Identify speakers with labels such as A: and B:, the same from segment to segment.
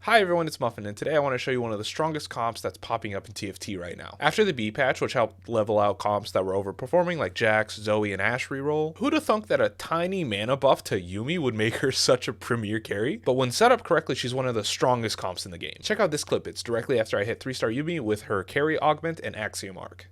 A: Hi everyone, it's Muffin, and today I want to show you one of the strongest comps that's popping up in TFT right now. After the B patch, which helped level out comps that were overperforming like Jax, Zoe, and Ashe reroll, who'd have thunk that a tiny mana buff to Yuumi would make her such a premier carry? But when set up correctly, she's one of the strongest comps in the game. Check out this clip, it's directly after I hit 3-star Yuumi with her carry augment and Axiom Arc.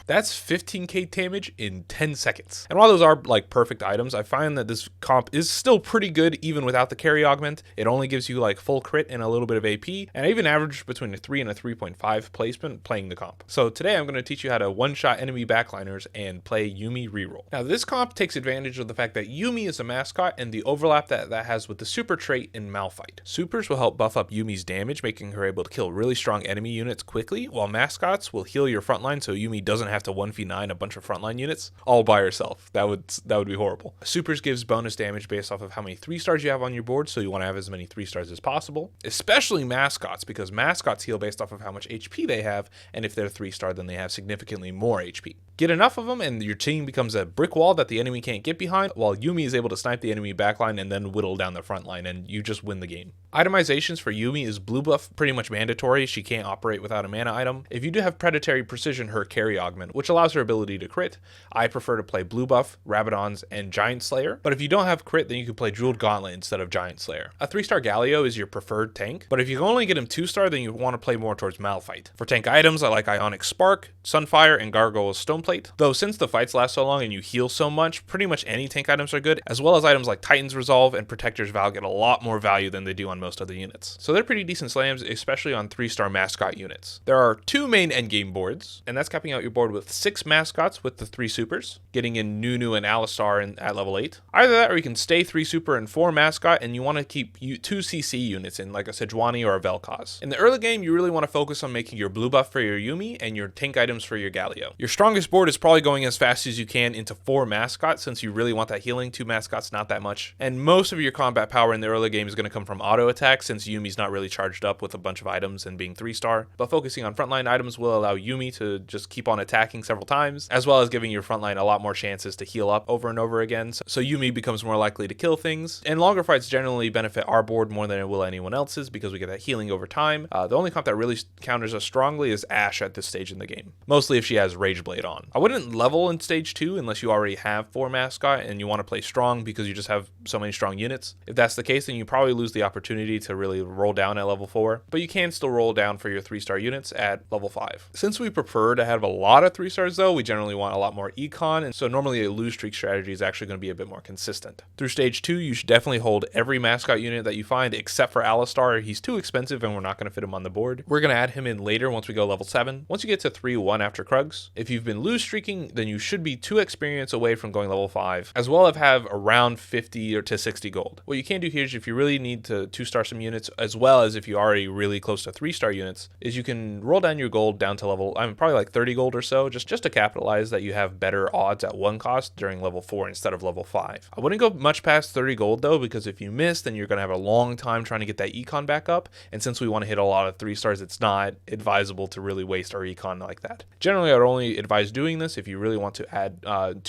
A: That's 15k damage in 10 seconds. And while those are like perfect items, I find that this comp is still pretty good even without the carry augment. It only gives you like full crit and a little bit of AP, and I even averaged between a 3 and a 3.5 placement playing the comp. So today I'm going to teach you how to one-shot enemy backliners and play Yuumi Reroll. Now this comp takes advantage of the fact that Yuumi is a mascot and the overlap that has with the super trait in Malphite. Supers will help buff up Yuumi's damage, making her able to kill really strong enemy units quickly, while mascots will heal your frontline so Yuumi doesn't have to 1v9 a bunch of frontline units all by herself. That would be horrible. Supers gives bonus damage based off of how many 3-stars you have on your board, so you want to have as many 3-stars as possible, especially mascots, because mascots heal based off of how much HP they have, and if they're 3-star then they have significantly more HP. Get enough of them and your team becomes a brick wall that the enemy can't get behind, while Yuumi is able to snipe the enemy backline and then whittle down the front line, and you just win the game. Itemizations for Yuumi is blue buff pretty much mandatory. She can't operate without a mana item. If you do have predatory precision, her carry augment, which allows her ability to crit. I prefer to play blue buff, Rabadons, and Giant Slayer, but if you don't have crit then you can play Jeweled Gauntlet instead of Giant Slayer. A 3-star Galio is your preferred tank, but if you can only get him 2-star then you want to play more towards Malphite. For tank items I like Ionic Spark, Sunfire, and Gargoyle's Stoneplate, though since the fights last so long and you heal so much, pretty much any tank items are good, as well as items like Titan's Resolve and Protector's Vow get a lot more value than they do on most other units. So they're pretty decent slams, especially on 3-star mascot units. There are 2 main endgame boards, and that's capping out your board with 6 mascots with the 3 supers, getting in Nunu and Alistar at level 8. Either that or you can stay 3 super and 4 mascot, and you want to keep 2 CC units in, like a Sejuani or a Vel'Koz. In the early game, you really want to focus on making your blue buff for your Yuumi and your tank items for your Galio. Your strongest board is probably going as fast as you can into 4 mascots, since you really want that healing. 2 mascots, not that much. And most of your combat power in the early game is going to come from auto attack, since Yuumi's not really charged up with a bunch of items and being 3-star. But focusing on frontline items will allow Yuumi to just keep on attacking several times, as well as giving your frontline a lot more chances to heal up over and over again, so Yuumi becomes more likely to kill things. And longer fights generally benefit our board more than it will anyone else's because we get that healing over time. The only comp that really counters us strongly is Ashe at this stage in the game, mostly if she has Rageblade on. I wouldn't level in stage 2 unless you already have 4 mascot and you want to play strong because you just have so many strong units. If that's the case, then you probably lose the opportunity to really roll down at level 4, but you can still roll down for your 3-star units at level 5. Since we prefer to have a lot of 3-stars though, we generally want a lot more econ, and so normally a lose streak strategy is actually going to be a bit more consistent. Through stage 2, you should definitely hold every mascot unit that you find except for Alistar. He's too expensive and we're not going to fit him on the board. We're going to add him in later once we go level 7. Once you get to 3-1 after Krugs, if you've been lose streaking, then you should be 2 experience away from going level 5, as well as have around 50 or to 60 gold. What you can do here is if you really need to 2-star some units, as well as if you're already really close to 3-star units, is you can roll down your gold down to level, probably like 30 gold or so, just to capitalize that you have better odds at 1 cost during level 4 instead of level 5. I wouldn't go much past 30 gold though, because if you miss, then you're going to have a long time trying to get that econ back up, and since we want to hit a lot of 3-stars, it's not advisable to really waste our econ like that. Generally, I would only advise doing this if you really want to add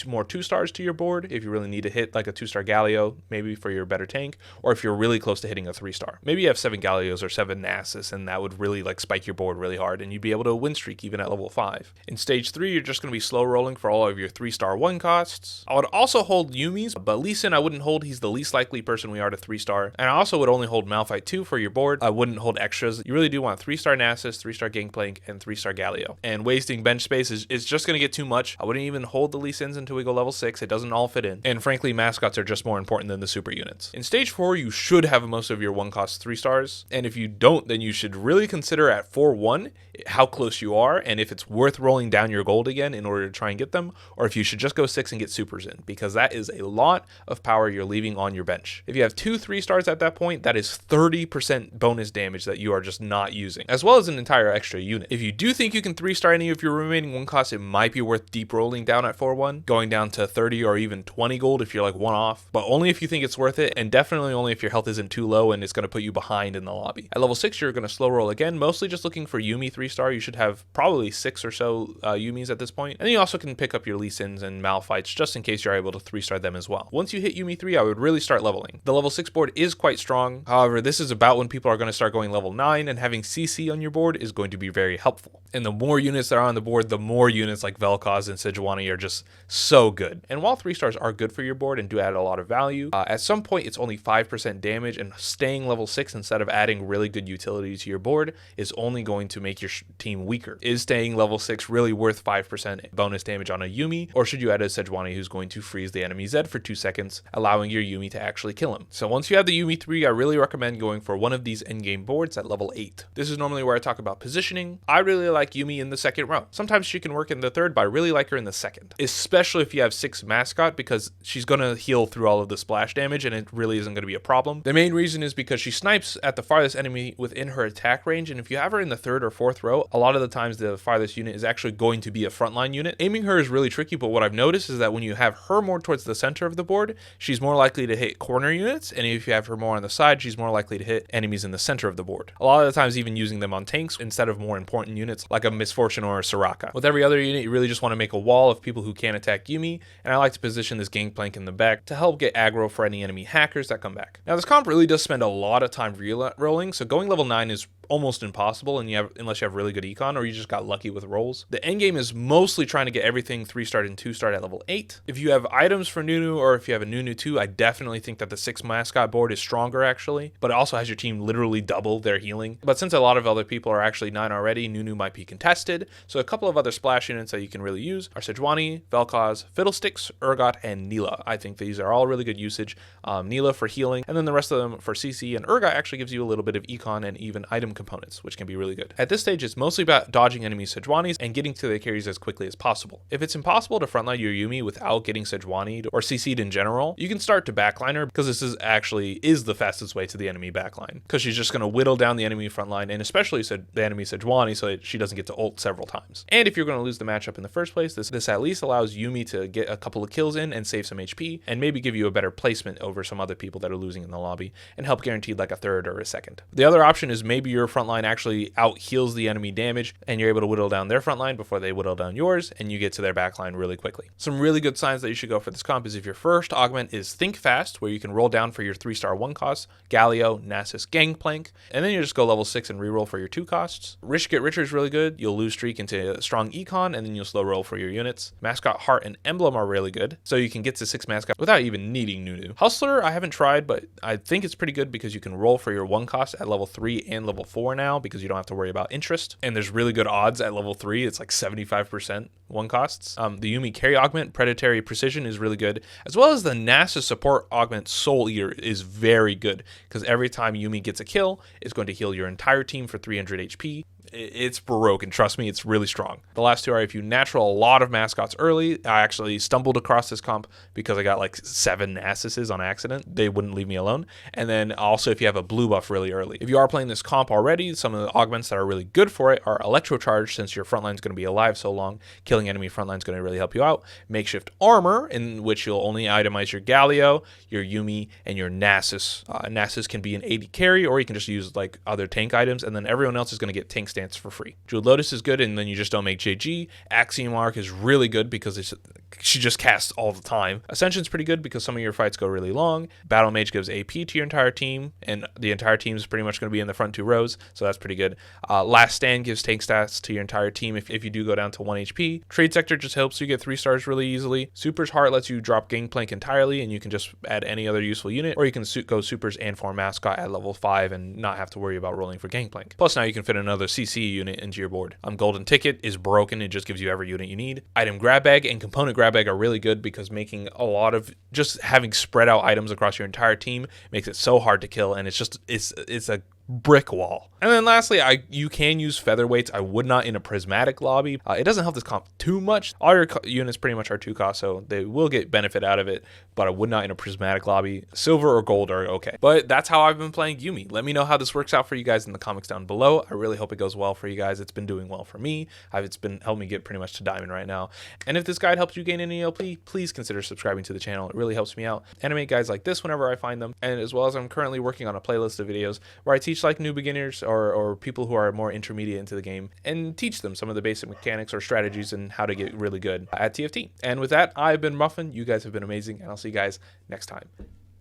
A: more 2-stars to your board, if you really need to hit like a 2-star Galio, maybe for your better tank, or if you're really close to hitting a 3-star. Maybe you have 7 Galios or 7 Nasus, and that would really like spike your board really hard, and you'd be able to win streak even at level 5. In stage 3, you're just going to be slow rolling for all of your 3-star 1 costs. I would also hold Yuumi's, but Lee Sin I wouldn't hold. He's the least likely person we are to 3-star. And I also would only hold Malphite 2 for your board. I wouldn't hold extras. You really do want 3-star Nasus, 3-star Gangplank, and 3-star Galio. And wasting bench space is just going to get too much. I wouldn't even hold the Lee Sins until we go level 6. It doesn't all fit in. And frankly, mascots are just more important than the super units. In stage 4, you should have most of your 1 cost 3-stars. And if you don't, then you should really consider at 4-1 how close you are and if it's worth rolling down down your gold again in order to try and get them, or if you should just go 6 and get supers in, because that is a lot of power you're leaving on your bench. If you have 2 3-stars at that point, that is 30% bonus damage that you are just not using, as well as an entire extra unit. If you do think you can 3-star any of your remaining 1 costs, it might be worth deep rolling down at 4-1, going down to 30 or even 20 gold if you're like 1 off, but only if you think it's worth it, and definitely only if your health isn't too low and it's going to put you behind in the lobby. At level 6, you're going to slow roll again, mostly just looking for Yuumi 3-star. You should have probably 6 or so Yuumis at this point, and then you also can pick up your Lee Sins and Malphites just in case you're able to 3-star them as well. Once you hit Yuumi 3, I would really start leveling. The level 6 board is quite strong, however this is about when people are going to start going level 9, and having CC on your board is going to be very helpful. And the more units that are on the board, the more units like Vel'Koz and Sejuani are just so good. And while 3-stars are good for your board and do add a lot of value, at some point it's only 5% damage, and staying level 6 instead of adding really good utility to your board is only going to make your team weaker. Is staying level 6 really worth 5% bonus damage on a Yuumi, or should you add a Sejuani who's going to freeze the enemy Zed for 2 seconds, allowing your Yuumi to actually kill him? So once you have the Yuumi 3, I really recommend going for one of these endgame boards at level 8. This is normally where I talk about positioning. I really like Yuumi in the second row. Sometimes she can work in the third, but I really like her in the second, especially if you have 6 mascot, because she's going to heal through all of the splash damage and it really isn't going to be a problem. The main reason is because she snipes at the farthest enemy within her attack range, and if you have her in the third or fourth row, a lot of the times the farthest unit is actually going to be a frontline unit. Aiming her is really tricky, but what I've noticed is that when you have her more towards the center of the board, she's more likely to hit corner units, and if you have her more on the side, she's more likely to hit enemies in the center of the board. A lot of the times even using them on tanks instead of more important units like a Misfortune or a Soraka. With every other unit, you really just want to make a wall of people who can't attack Yuumi, and I like to position this Gangplank in the back to help get aggro for any enemy hackers that come back. Now this comp really does spend a lot of time rolling, so going level 9 is almost impossible unless you have really good econ or you just got lucky with rolls. The end game is mostly trying to get everything 3-star and 2-star at level 8. If you have items for Nunu, or if you have a Nunu 2, I definitely think that the 6 mascot board is stronger actually, but it also has your team literally double their healing. But since a lot of other people are actually 9 already, Nunu might be contested, so a couple of other splash units that you can really use are Sejuani, Vel'Koz, Fiddlesticks, Urgot, and Neela. I think these are all really good usage. Neela for healing, and then the rest of them for CC, and Urgot actually gives you a little bit of econ and even item components, which can be really good. At this stage, it's mostly about dodging enemy Sejuanis and getting to their carries as quickly as possible. If it's impossible to frontline your Yuumi without getting Sejuani'd or CC'd in general, you can start to backline her, because this is the fastest way to the enemy backline, because she's just going to whittle down the enemy frontline, and especially the enemy Sejuani, so that she doesn't get to ult several times. And if you're going to lose the matchup in the first place, this at least allows Yuumi to get a couple of kills in and save some HP, and maybe give you a better placement over some other people that are losing in the lobby, and help guaranteed like a third or a second. The other option is maybe your frontline actually out heals the enemy damage, and you're able to whittle down their frontline before they whittle down yours, and you get to their backline really quickly. Some really good signs that you should go for this comp is if your first augment is Think Fast, where you can roll down for your 3-star 1 costs, Galio, Nasus, Gangplank, and then you just go level 6 and reroll for your 2 costs. Rich Get Richer is really good. You'll lose streak into strong econ, and then you'll slow roll for your units. Mascot Heart and Emblem are really good, so you can get to 6 mascot without even needing Nunu. Hustler I haven't tried, but I think it's pretty good because you can roll for your 1 cost at level 3 and level 4 now, because you don't have to worry about interest, and there's really good odds at level 3. It's like 75% 1 costs. The Yuumi carry augment Predatory Precision is really good, as well as the Nasus support augment Soul Eater is very good, because every time Yuumi gets a kill, it's going to heal your entire team for 300 HP. It's broken, trust me, it's really strong. The last 2 are if you natural a lot of mascots early. I actually stumbled across this comp because I got like 7 Nasuses on accident. They wouldn't leave me alone. And then also if you have a blue buff really early. If you are playing this comp already, some of the augments that are really good for it are Electro Charge, since your frontline is going to be alive so long. Killing enemy frontline is going to really help you out. Makeshift Armor, in which you'll only itemize your Galio, your Yuumi, and your Nasus. Nasus can be an 80 carry, or you can just use like other tank items, and then everyone else is going to get tank stance for free. Jeweled Lotus is good, and then you just don't make JG. Axiom Arc is really good because she just casts all the time. Ascension's pretty good because some of your fights go really long. Battle Mage gives AP to your entire team, and the entire team is pretty much going to be in the front 2 rows, so that's pretty good. Last Stand gives tank stats to your entire team if you do go down to 1 HP. Trade Sector just helps you get 3 stars really easily. Supers Heart lets you drop Gangplank entirely, and you can just add any other useful unit, or you can go Supers and form Mascot at level 5 and not have to worry about rolling for Gangplank. Plus now you can fit another CC unit into your board. Golden Ticket is broken. It just gives you every unit you need. Item Grab Bag and Component Grab Bag are really good because making a lot of just having spread out items across your entire team makes it so hard to kill, and it's a brick wall. And then lastly, you can use featherweights. I would not in a prismatic lobby. It doesn't help this comp too much. All your units pretty much are 2 cost, so they will get benefit out of it, but I would not in a prismatic lobby. Silver or gold are okay. But that's how I've been playing Yuumi. Let me know how this works out for you guys in the comments down below. I really hope it goes well for you guys. It's been doing well for me. It's been helping me get pretty much to diamond right now. And if this guide helps you gain any ELP, please consider subscribing to the channel. It really helps me out. And I make guides like this whenever I find them. And as well as I'm currently working on a playlist of videos where I teach like new beginners or people who are more intermediate into the game and teach them some of the basic mechanics or strategies and how to get really good at TFT. And with that, I've been Muffin. You guys have been amazing, and I'll see you guys next time.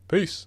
A: Peace.